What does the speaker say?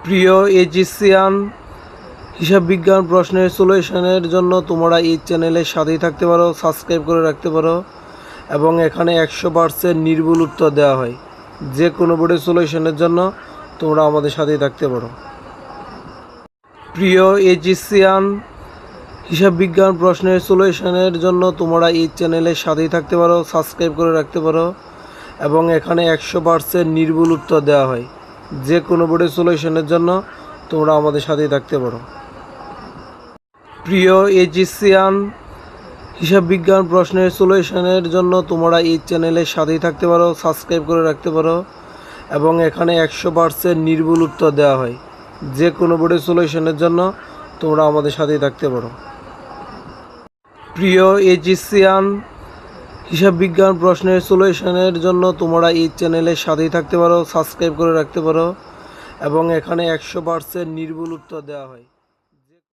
প্রিয় এজিসিয়ান হিসাব বিজ্ঞান প্রশ্নের সলিউশনের জন্য তোমরা এই চ্যানেলের সাথেই থাকতে পারো, সাবস্ক্রাইব করে রাখতে পারো এবং এখানে 100% নির্ভুল উত্তর দেওয়া হয়। যে কোনো বোর্ডের সলিউশনের জন্য তোমরা আমাদের সাথেই থাকতে পারো। প্রিয় এজিসিয়ান হিসাব বিজ্ঞান প্রশ্নের সলিউশনের জন্য তোমরা এই চ্যানেলের সাথেই থাকতে পারো, সাবস্ক্রাইব করে রাখতে পারো এবং এখানে 100% নির্ভুল উত্তর দেওয়া হয়। যে কোনো বোর্ডের সলিউশনের জন্য তোমরা আমাদের সাথেই থাকতে পারো। প্রিয় এজিসিয়ান হিসাব বিজ্ঞান প্রশ্নের সলিউশনের জন্য তোমরা এই চ্যানেলের সাথেই থাকতে পারো, সাবস্ক্রাইব করে রাখতে পারো এবং এখানে 100% নির্ভুল উত্তর দেওয়া হয়। যে কোনো বোর্ডের সলিউশনের জন্য তোমরা আমাদের সাথেই থাকতে পারো। প্রিয় এজিসিয়ান হিসাব বিজ্ঞান প্রশ্নের সলিউশনের জন্য তোমরা এই চ্যানেলের সাথেই থাকতে পারো, সাবস্ক্রাইব করে রাখতে পারো এবং এখানে 100% নির্ভুল উত্তর দেওয়া হয়।